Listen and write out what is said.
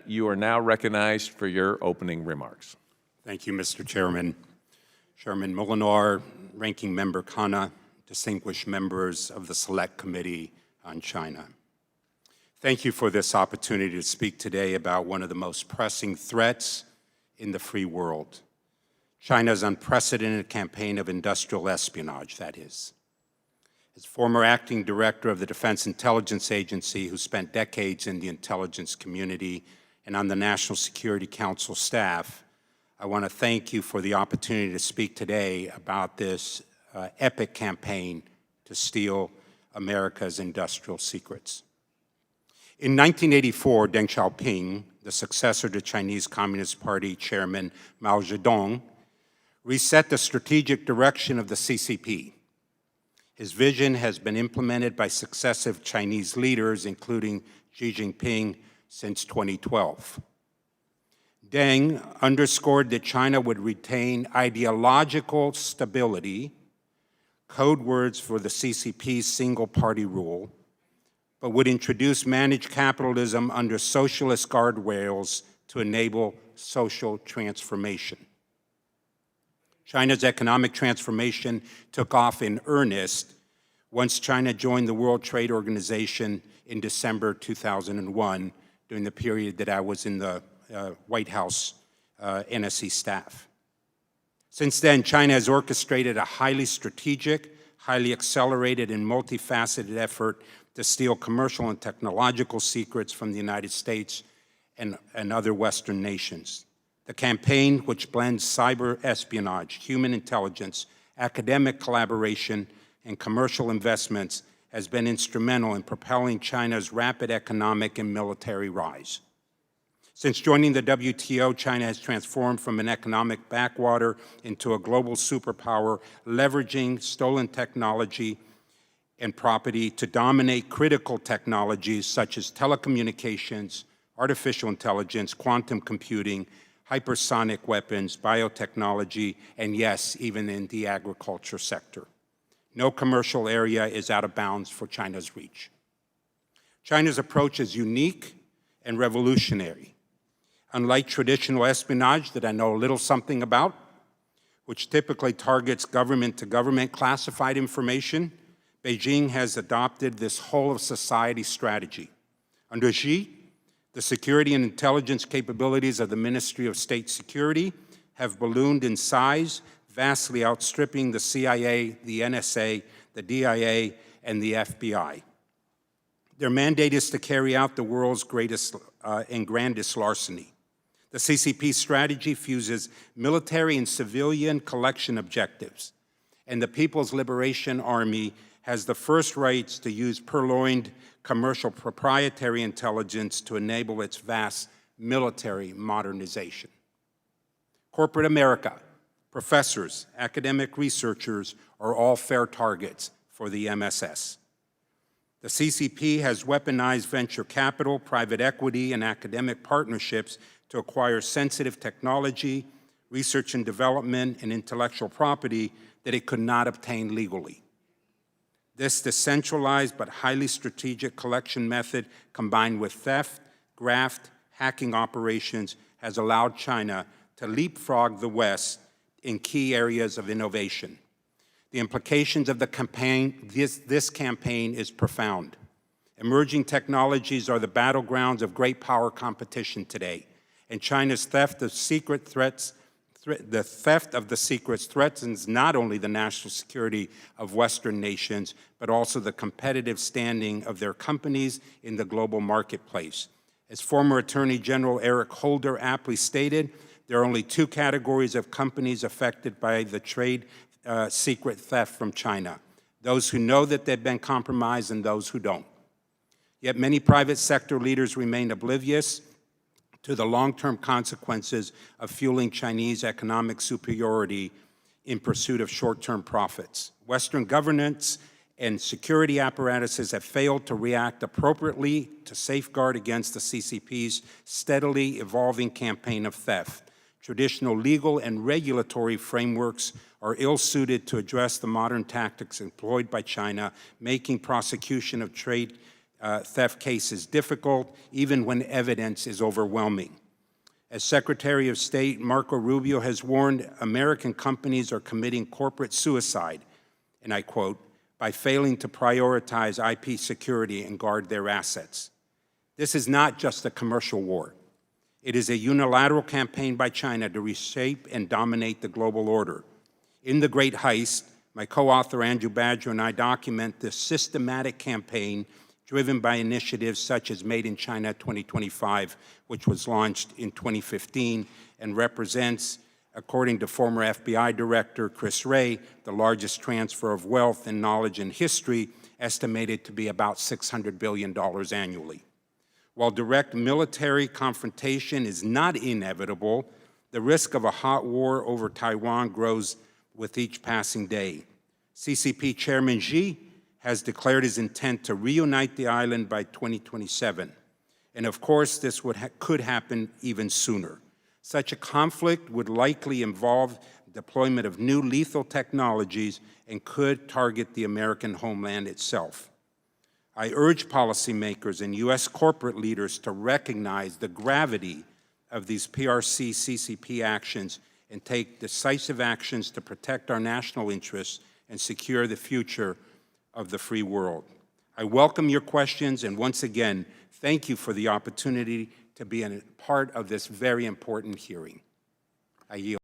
you are now recognized for your opening remarks. Thank you, Mr. Chairman. Chairman Molinar, Ranking Member Khanna, distinguished members of the Select Committee on China. Thank you for this opportunity to speak today about one of the most pressing threats in the free world, China's unprecedented campaign of industrial espionage, that is. As former acting director of the Defense Intelligence Agency who spent decades in the intelligence community and on the National Security Council staff, I want to thank you for the opportunity to speak today about this epic campaign to steal America's industrial secrets. In 1984, Deng Xiaoping, the successor to Chinese Communist Party Chairman Mao Zedong, reset the strategic direction of the CCP. His vision has been implemented by successive Chinese leaders, including Xi Jinping, since 2012. Deng underscored that China would retain ideological stability, code words for the CCP's single-party rule, but would introduce managed capitalism under socialist guardrails to enable social transformation. China's economic transformation took off in earnest once China joined the World Trade Organization in December 2001, during the period that I was in the White House NSC staff. Since then, China has orchestrated a highly strategic, highly accelerated, and multifaceted effort to steal commercial and technological secrets from the United States and other Western nations. The campaign, which blends cyber espionage, human intelligence, academic collaboration, and commercial investments, has been instrumental in propelling China's rapid economic and military rise. Since joining the WTO, China has transformed from an economic backwater into a global superpower, leveraging stolen technology and property to dominate critical technologies such as telecommunications, artificial intelligence, quantum computing, hypersonic weapons, biotechnology, and yes, even in the agriculture sector. No commercial area is out of bounds for China's reach. China's approach is unique and revolutionary. Unlike traditional espionage that I know a little something about, which typically targets government-to-government classified information, Beijing has adopted this whole-of-society strategy. Under Xi, the security and intelligence capabilities of the Ministry of State Security have ballooned in size, vastly outstripping the CIA, the NSA, the DIA, and the FBI. Their mandate is to carry out the world's greatest and grandest larceny. The CCP strategy fuses military and civilian collection objectives, and the People's Liberation Army has the first rights to use purloined commercial proprietary intelligence to enable its vast military modernization. Corporate America, professors, academic researchers are all fair targets for the MSS. The CCP has weaponized venture capital, private equity, and academic partnerships to acquire sensitive technology, research and development, and intellectual property that it could not obtain legally. This decentralized but highly strategic collection method, combined with theft, graft, hacking operations, has allowed China to leapfrog the West in key areas of innovation. The implications of the campaign, this campaign is profound. Emerging technologies are the battlegrounds of great power competition today, and China's theft of secret threats the theft of the secrets threatens not only the national security of Western nations, but also the competitive standing of their companies in the global marketplace. As former Attorney General Eric Holder aptly stated, there are only two categories of companies affected by the trade secret theft from China: those who know that they've been compromised and those who don't. Yet many private sector leaders remain oblivious to the long-term consequences of fueling Chinese economic superiority in pursuit of short-term profits. Western governance and security apparatuses have failed to react appropriately to safeguard against the CCP's steadily evolving campaign of theft. Traditional legal and regulatory frameworks are ill-suited to address the modern tactics employed by China, making prosecution of trade theft case is difficult, even when evidence is overwhelming. As Secretary of State Marco Rubio has warned, American companies are committing corporate suicide, and I quote, by failing to prioritize IP security and guard their assets. This is not just a commercial war. It is a unilateral campaign by China to reshape and dominate the global order. In The Great Heist, my co-author Andrew Badger and I document this systematic campaign driven by initiatives such as Made in China 2025, which was launched in 2015 and represents, according to former FBI Director Chris Wray, the largest transfer of wealth and knowledge in history, estimated to be about $600 billion annually. While direct military confrontation is not inevitable, the risk of a hot war over Taiwan grows with each passing day. CCP Chairman Xi has declared his intent to reunite the island by 2027. And of course, this could happen even sooner. Such a conflict would likely involve deployment of new lethal technologies and could target the American homeland itself. I urge policymakers and U.S. corporate leaders to recognize the gravity of these PRC-CCP actions and take decisive actions to protect our national interests and secure the future of the free world. I welcome your questions, and once again, thank you for the opportunity to be a part of this very important hearing. I yield.